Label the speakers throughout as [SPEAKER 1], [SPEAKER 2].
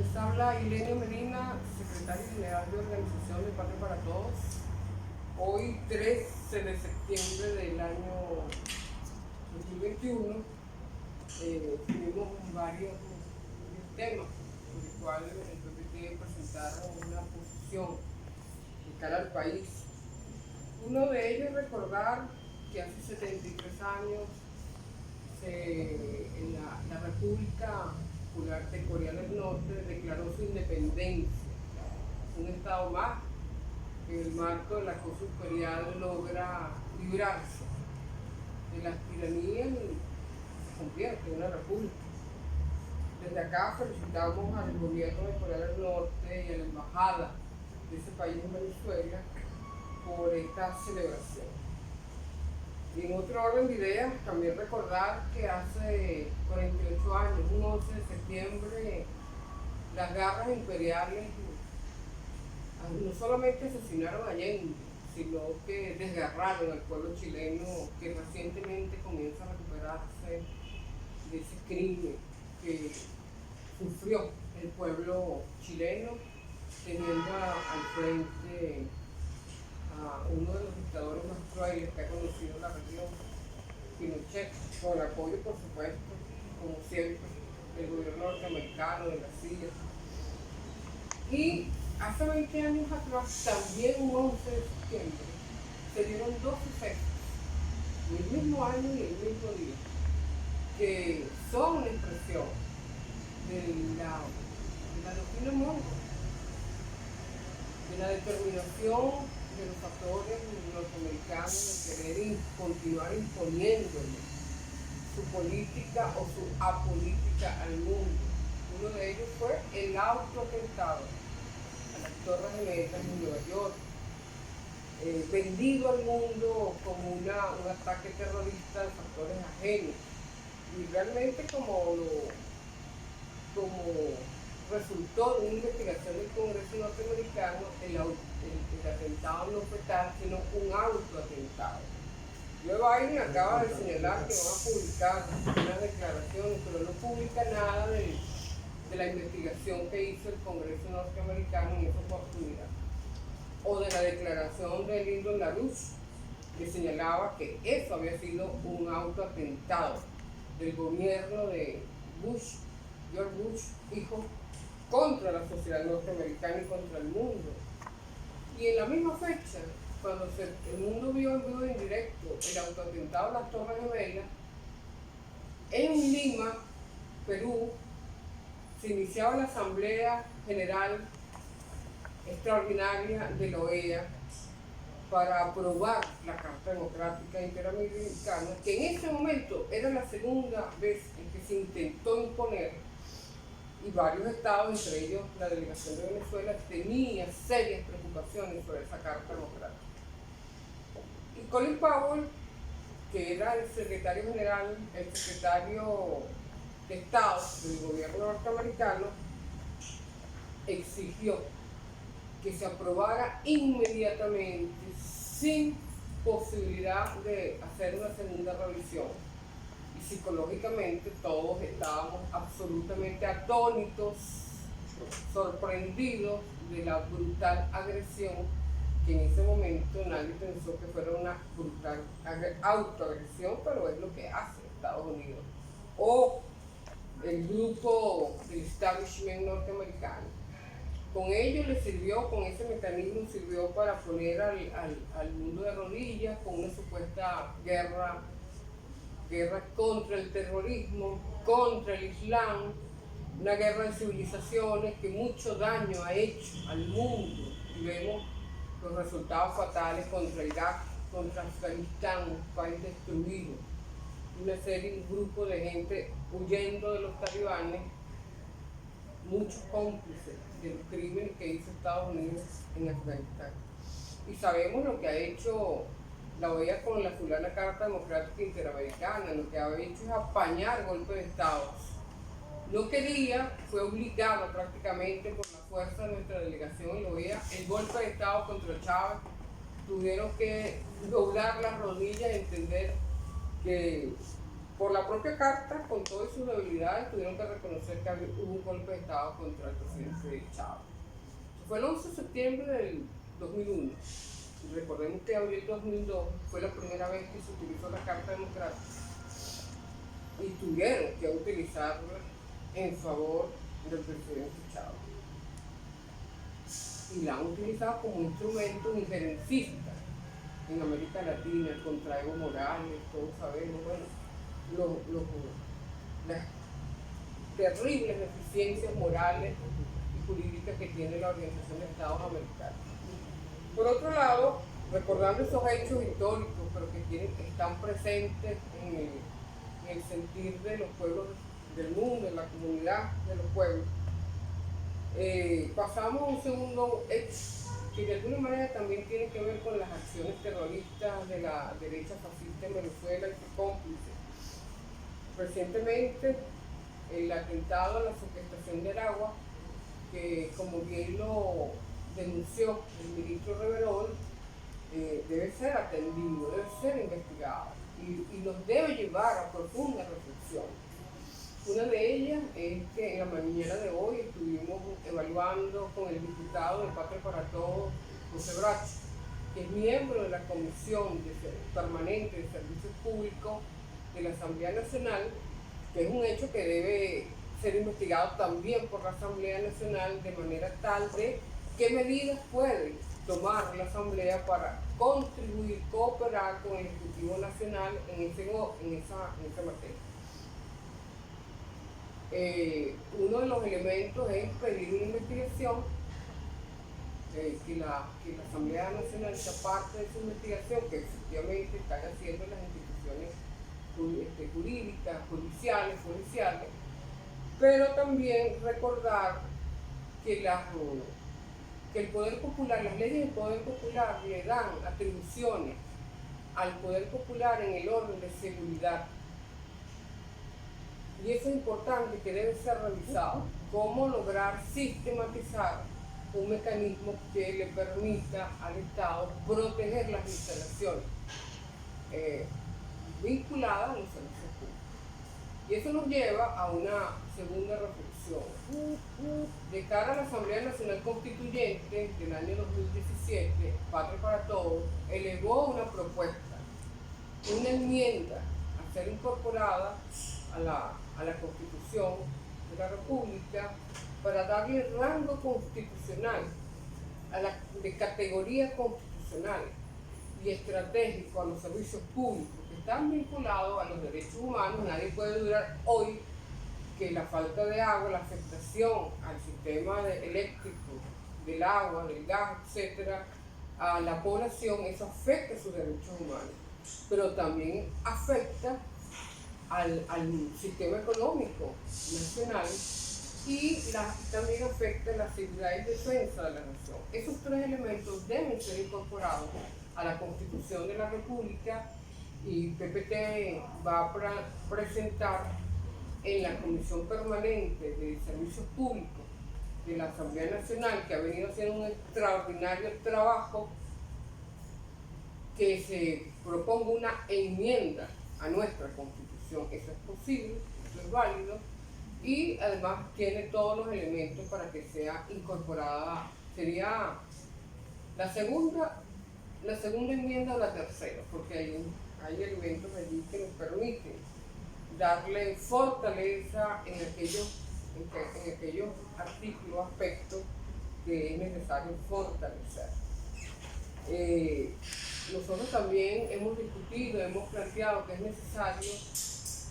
[SPEAKER 1] Les habla Ilenia Medina, secretaria general de Organización de Patria para Todos. Hoy, 13 de septiembre del año 2021, tuvimos varios temas por los cuales el PPT presentaron una posición de cara al país. Uno de ellos es recordar que hace 73 años en la República Popular de Corea del Norte declaró su independencia, un estado más que en el marco de la cosa imperial logra librarse de las tiranías y se convierte en una república. Desde acá felicitamos al gobierno de Corea del Norte y a la embajada de ese país en Venezuela por esta celebración. Y en otro orden de ideas, también recordar que hace 48 años, un 11 de septiembre, las garras imperiales no solamente asesinaron a Allende, sino que desgarraron al pueblo chileno que recientemente comienza a recuperarse de ese crimen que sufrió el pueblo chileno, teniendo al frente a uno de los dictadores más crueles que ha conocido la región, Pinochet, con el apoyo, por supuesto, como siempre, del gobierno norteamericano, de la CIA. Y hace 20 años atrás, también un 11 de septiembre, se dieron dos efectos, en el mismo año y el mismo día, que son una expresión de la doctrina Monroe, de la determinación de los factores norteamericanos de querer continuar imponiéndole su política o su apolítica al mundo. Uno de ellos fue el autoatentado a las Torres Gemelas en Nueva York, vendido al mundo como un ataque terrorista de factores ajenos. Y realmente como resultó de una investigación del Congreso norteamericano, el atentado no fue tal, sino un autoatentado. Joe Biden acaba de señalar que van a publicar unas declaraciones, pero no publica nada de la investigación que hizo el Congreso norteamericano en esa oportunidad, o de la declaración de Lyndon LaRouche, que señalaba que eso había sido un autoatentado del gobierno de George Bush, hijo, contra la sociedad norteamericana y contra el mundo. Y en la misma fecha, cuando el mundo vio en vivo y en directo el autoatentado a las Torres Gemelas, en Lima, Perú, se iniciaba la Asamblea General Extraordinaria de la OEA para aprobar la Carta Democrática Interamericana, que en ese momento era la segunda vez en que se intentó imponer, y varios estados, entre ellos la delegación de Venezuela, tenía serias preocupaciones sobre esa Carta Democrática. Y Colin Powell, que era el secretario general, el secretario de Estado del gobierno norteamericano, exigió que se aprobara inmediatamente, sin posibilidad de hacer una segunda revisión. Y psicológicamente todos estábamos absolutamente atónitos, sorprendidos de la brutal agresión, que en ese momento nadie pensó que fuera una brutal autoagresión, pero es lo que hace Estados Unidos o el grupo del establishment norteamericano. Con ello le sirvió, con ese mecanismo sirvió para poner al mundo de rodillas con una supuesta guerra contra el terrorismo, contra el Islam, una guerra de civilizaciones que mucho daño ha hecho al mundo. Y vemos los resultados fatales contra Irak, contra Afganistán, un país destruido, un grupo de gente huyendo de los talibanes, muchos cómplices de los crímenes que hizo Estados Unidos en Afganistán. Y sabemos lo que ha hecho la OEA con la fulana Carta Democrática Interamericana, lo que ha hecho es apañar golpes de Estado. No quería, fue obligada prácticamente por la fuerza de nuestra delegación en la OEA, el golpe de Estado contra Chávez. Tuvieron que doblar las rodillas y entender que por la propia carta, con todas sus debilidades, tuvieron que reconocer que hubo un golpe de Estado contra el presidente Chávez. Fue el 11 de septiembre del 2001. Recordemos que abril del 2002 fue la primera vez que se utilizó la Carta Democrática y tuvieron que utilizarla en favor del presidente Chávez. Y la han utilizado como instrumento injerencista en América Latina contra Evo Morales. Todos sabemos, bueno, las terribles deficiencias morales y jurídicas que tiene la Organización de Estados Americanos. Por otro lado, recordando esos hechos históricos, pero que están presentes en el sentir de los pueblos del mundo, en la comunidad de los pueblos, pasamos a un segundo hecho que de alguna manera también tiene que ver con las acciones terroristas de la derecha fascista en Venezuela y sus cómplices. Recientemente, el atentado a la subestación de Aragua, que como bien lo denunció el ministro Reverol, debe ser atendido, debe ser investigado y nos debe llevar a profunda reflexión. Una de ellas es que en la mañana de hoy estuvimos evaluando con el diputado del Patria para Todos, José Bracho, que es miembro de la Comisión Permanente de Servicios Públicos de la Asamblea Nacional, que es un hecho que debe ser investigado también por la Asamblea Nacional de manera tal de qué medidas puede tomar la Asamblea para contribuir, cooperar con el Ejecutivo Nacional en esa materia. Uno de los elementos es pedir una investigación, que la Asamblea Nacional sea parte de esa investigación, que efectivamente están haciendo las instituciones jurídicas, judiciales, pero también recordar que el Poder Popular, las leyes del Poder Popular le dan atribuciones al Poder Popular en el orden de seguridad. Y eso es importante, que debe ser revisado. Cómo lograr sistematizar un mecanismo que le permita al Estado proteger las instalaciones vinculadas a los servicios públicos. Y eso nos lleva a una segunda reflexión. De cara a la Asamblea Nacional Constituyente del año 2017, Patria para Todos elevó una propuesta, una enmienda a ser incorporada a la Constitución de la República para darle rango constitucional, de categoría constitucional y estratégico a los servicios públicos que están vinculados a los derechos humanos. Nadie puede dudar hoy que la falta de agua, la afectación al sistema eléctrico, del agua, del gas, etcétera, a la población, eso afecta a sus derechos humanos, pero también afecta al sistema económico nacional y también afecta la seguridad y defensa de la nación. Esos tres elementos deben ser incorporados a la Constitución de la República y PPT va a presentar en la Comisión Permanente de Servicios Públicos de la Asamblea Nacional, que ha venido haciendo un extraordinario trabajo, que se proponga una enmienda a nuestra Constitución. Eso es posible, eso es válido, y además tiene todos los elementos para que sea incorporada. Sería la segunda enmienda o la tercera, porque hay elementos allí que nos permiten darle fortaleza en aquellos artículos, aspectos que es necesario fortalecer. Nosotros también hemos discutido, hemos planteado que es necesario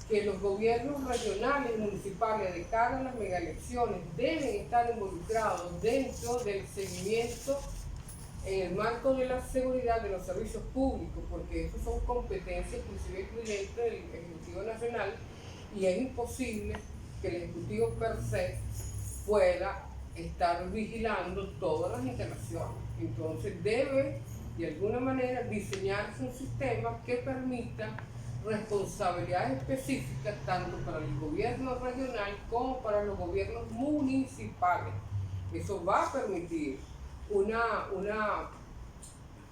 [SPEAKER 1] que los gobiernos regionales y municipales de cara a las megaelecciones deben estar involucrados dentro del seguimiento en el marco de la seguridad de los servicios públicos, porque eso son competencias inclusive excluyentes del Ejecutivo Nacional, y es imposible que el Ejecutivo per se pueda estar vigilando todas las instalaciones. Entonces debe de alguna manera diseñarse un sistema que permita responsabilidades específicas tanto para el gobierno regional como para los gobiernos municipales. Eso va a permitir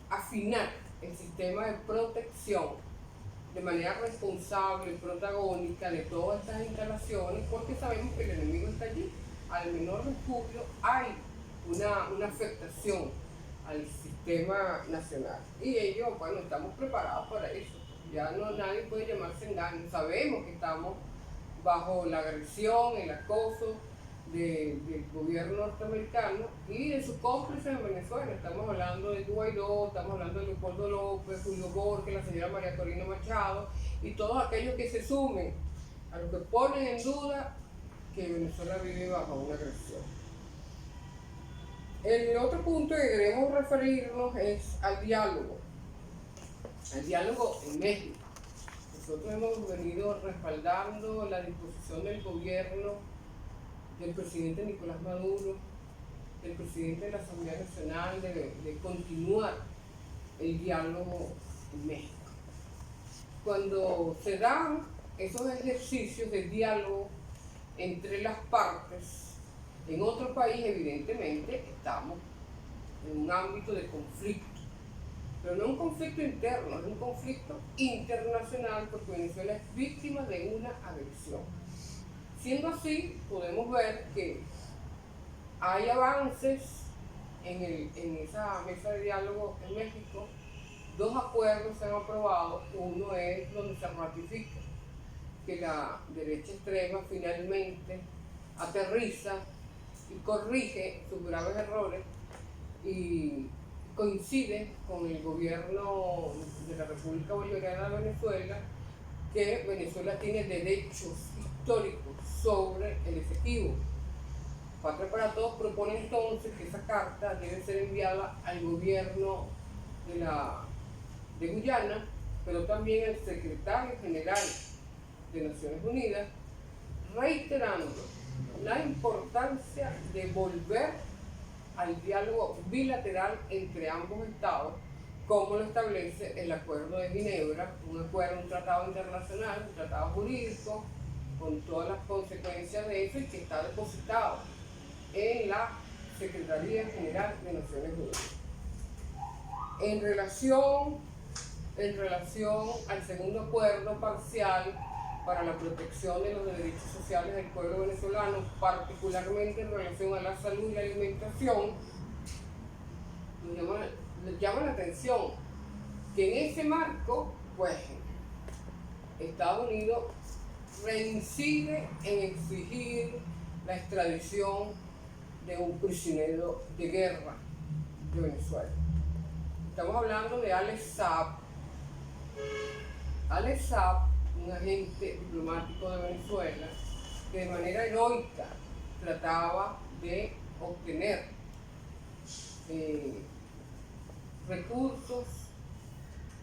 [SPEAKER 1] afinar el sistema de protección de manera responsable y protagónica de todas estas instalaciones, porque sabemos que el enemigo está allí. Al menor descuido hay una afectación al sistema nacional. Y ellos, bueno, estamos preparados para eso. Ya no nadie puede llamarse engaño. Sabemos que estamos bajo la agresión, el acoso del gobierno norteamericano y de sus cómplices en Venezuela. Estamos hablando de Guaidó, estamos hablando de Leopoldo López, Julio Borges, la señora María Corina Machado y todos aquellos que se sumen a los que ponen en duda que Venezuela vive bajo una agresión. El otro punto que queremos referirnos es al diálogo en México. Nosotros hemos venido respaldando la disposición del gobierno, del presidente Nicolás Maduro, del presidente de la Asamblea Nacional, de continuar el diálogo en México. Cuando se dan esos ejercicios de diálogo entre las partes, en otro país evidentemente estamos en un ámbito de conflicto, pero no un conflicto interno, es un conflicto internacional, porque Venezuela es víctima de una agresión. Siendo así, podemos ver que hay avances en esa mesa de diálogo en México. 2 acuerdos se han aprobado. Uno es donde se ratifica que la derecha extrema finalmente aterriza y corrige sus graves errores y coincide con el gobierno de la República Bolivariana de Venezuela, que Venezuela tiene derechos históricos sobre el Esequibo. Patria para Todos propone entonces que esa carta debe ser enviada al gobierno de Guyana, pero también al secretario general de Naciones Unidas, reiterando la importancia de volver al diálogo bilateral entre ambos estados, como lo establece el Acuerdo de Ginebra, un tratado internacional, un tratado jurídico, con todas las consecuencias de eso y que está depositado en la Secretaría General de Naciones Unidas. En relación al segundo acuerdo parcial para la protección de los derechos sociales del pueblo venezolano, particularmente en relación a la salud y la alimentación, nos llama la atención que en ese marco, pues, Estados Unidos reincide en exigir la extradición de un prisionero de guerra de Venezuela. Estamos hablando de Alex Saab. Alex Saab, un agente diplomático de Venezuela, que de manera heroica trataba de obtener recursos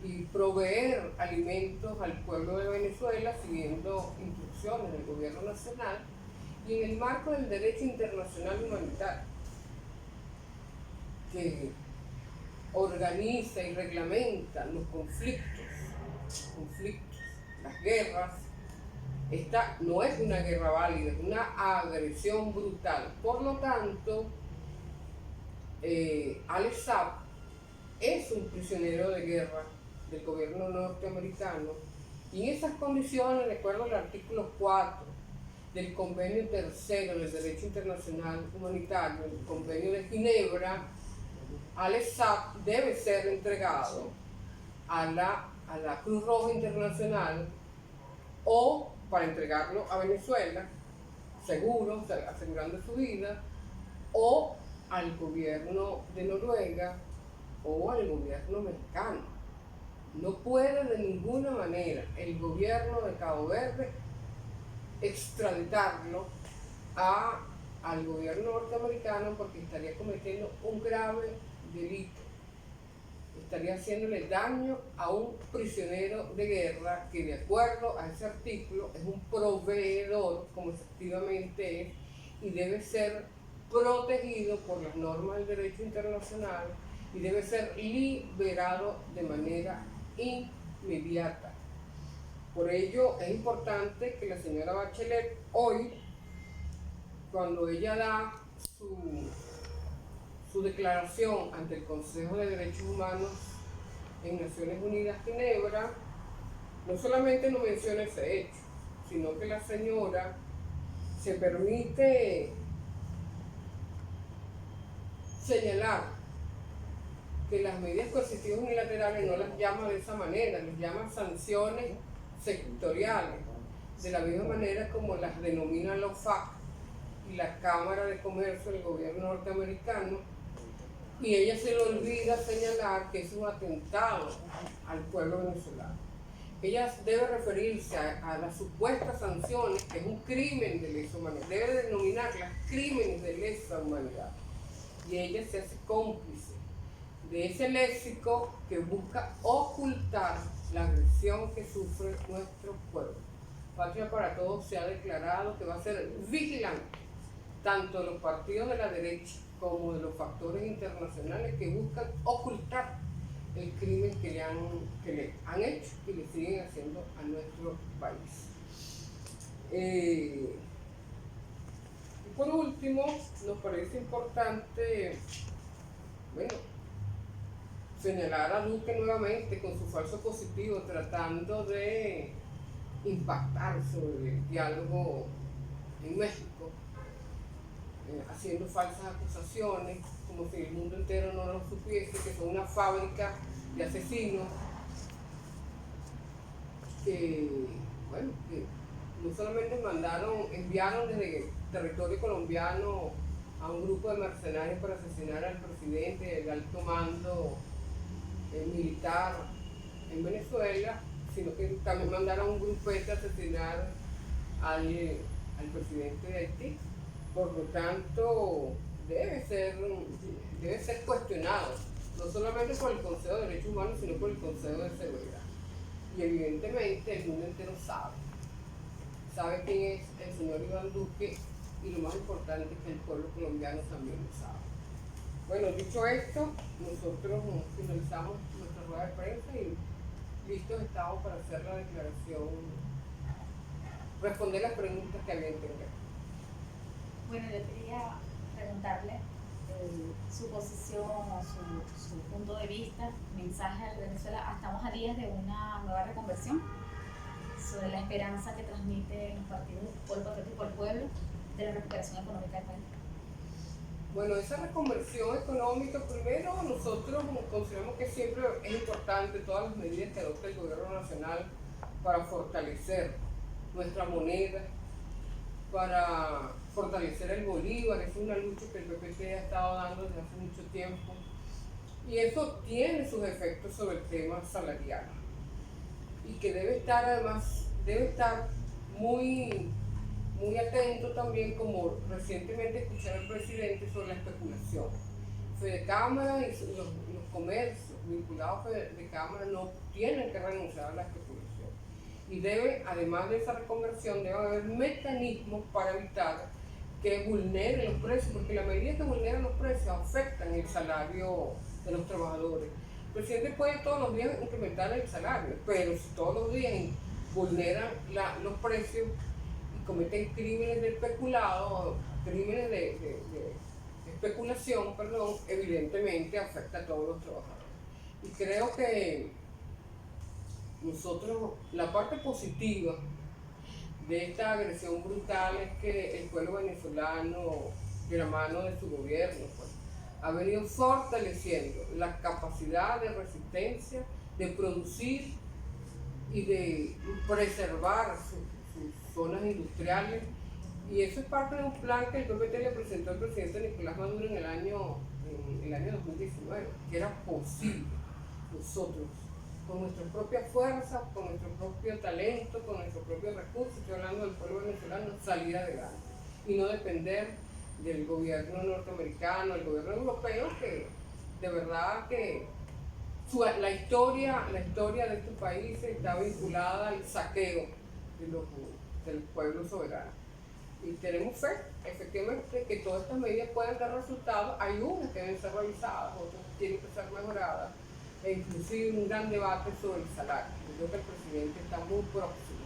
[SPEAKER 1] y proveer alimentos al pueblo de Venezuela siguiendo instrucciones del gobierno nacional y en el marco del derecho internacional humanitario, que organiza y reglamenta los conflictos, las guerras. Esta no es una guerra válida, es una agresión brutal. Por lo tanto, Alex Saab es un prisionero de guerra del gobierno norteamericano y en esas condiciones, de acuerdo al artículo 4 del Convenio Tercero del Derecho Internacional Humanitario, el Convenio de Ginebra, Alex Saab debe ser entregado a la Cruz Roja Internacional o para entregarlo a Venezuela, seguro, asegurando su vida, o al gobierno de Noruega o al gobierno mexicano. No puede de ninguna manera el gobierno de Cabo Verde extraditarlo al gobierno norteamericano porque estaría cometiendo un grave delito. Estaría haciéndole daño a un prisionero de guerra que, de acuerdo a ese artículo, es un proveedor, como efectivamente es, y debe ser protegido por las normas del derecho internacional y debe ser liberado de manera inmediata. Por ello es importante que la señora Bachelet hoy, cuando ella da su declaración ante el Consejo de Derechos Humanos en Naciones Unidas, Ginebra, no solamente no menciona ese hecho, sino que la señora se permite señalar que las medidas coercitivas unilaterales no las llama de esa manera, les llama sanciones sectoriales, de la misma manera como las denomina la OFAC y la Cámara de Comercio del gobierno norteamericano, y ella se le olvida señalar que es un atentado al pueblo venezolano. Ella debe referirse a las supuestas sanciones, que es un crimen de lesa humanidad, debe denominar las crímenes de lesa humanidad, y ella se hace cómplice de ese léxico que busca ocultar la agresión que sufre nuestro pueblo. Patria para Todos se ha declarado que va a ser vigilante tanto de los partidos de la derecha como de los factores internacionales que buscan ocultar el crimen que le han hecho y le siguen haciendo a nuestro país. Y por último, nos parece importante, señalar a Duque nuevamente con su falso positivo, tratando de impactar sobre el diálogo en México, haciendo falsas acusaciones, como si el mundo entero no lo supiese, que son una fábrica de asesinos, que no solamente enviaron desde territorio colombiano a un grupo de mercenarios para asesinar al presidente, el alto mando militar en Venezuela, sino que también mandaron un grupete a asesinar al presidente de Haití. Por lo tanto, debe ser cuestionado, no solamente por el Consejo de Derechos Humanos, sino por el Consejo de Seguridad. Y evidentemente el mundo entero sabe quién es el señor Iván Duque, y lo más importante es que el pueblo colombiano también lo sabe. Bueno, dicho esto, nosotros finalizamos nuestra rueda de prensa y listos estamos para hacer la declaración, responder las preguntas que alguien tenga.
[SPEAKER 2] Bueno, yo quería preguntarle su posición o su punto de vista, mensaje a Venezuela. Estamos a días de una nueva reconversión, sobre la esperanza que transmite los partidos por el patriótico al pueblo de la recuperación económica del país.
[SPEAKER 1] Bueno, esa reconversión económica, primero nosotros consideramos que siempre es importante todas las medidas que adopta el gobierno nacional para fortalecer nuestra moneda, para fortalecer el bolívar. Es una lucha que el PPT ha estado dando desde hace mucho tiempo, y eso tiene sus efectos sobre el tema salarial, y que debe estar muy atento también, como recientemente escuché al presidente, sobre la especulación. Fedecámara y los comercios vinculados a Fedecámara no tienen que renunciar a la especulación. Y además de esa reconversión, debe haber mecanismos para evitar que vulneren los precios, porque la medida que vulneran los precios afectan el salario de los trabajadores. El presidente puede todos los días incrementar el salario, pero si todos los días vulneran los precios y cometen crímenes de especulado, crímenes de especulación, evidentemente afecta a todos los trabajadores. Y creo que nosotros, la parte positiva de esta agresión brutal es que el pueblo venezolano, de la mano de su gobierno, ha venido fortaleciendo la capacidad de resistencia, de producir y de preservar sus zonas industriales. Y eso es parte de un plan que el PPT le presentó al presidente Nicolás Maduro en el año 2019, que era posible nosotros, con nuestra propia fuerza, con nuestro propio talento, con nuestros propios recursos, estoy hablando del pueblo venezolano, salir adelante y no depender del gobierno norteamericano, del gobierno europeo, que de verdad que la historia de estos países está vinculada al saqueo del pueblo soberano. Y tenemos fe, efectivamente, que todas estas medidas pueden dar resultados. Hay unas que deben ser revisadas, otras tienen que ser mejoradas, e inclusive un gran debate sobre el salario. Yo creo que el presidente está muy próximo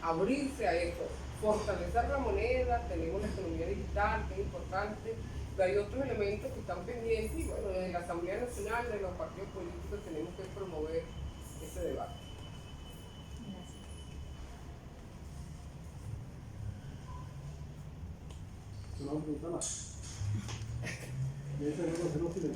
[SPEAKER 1] a abrirse a eso, fortalecer la moneda. Tenemos la economía digital, que es importante, pero hay otros elementos que están pendientes, y bueno, desde la Asamblea Nacional, de los partidos políticos, tenemos que promover ese debate.
[SPEAKER 2] Gracias.
[SPEAKER 3] una pregunta más. Me dice que no se lo tiene,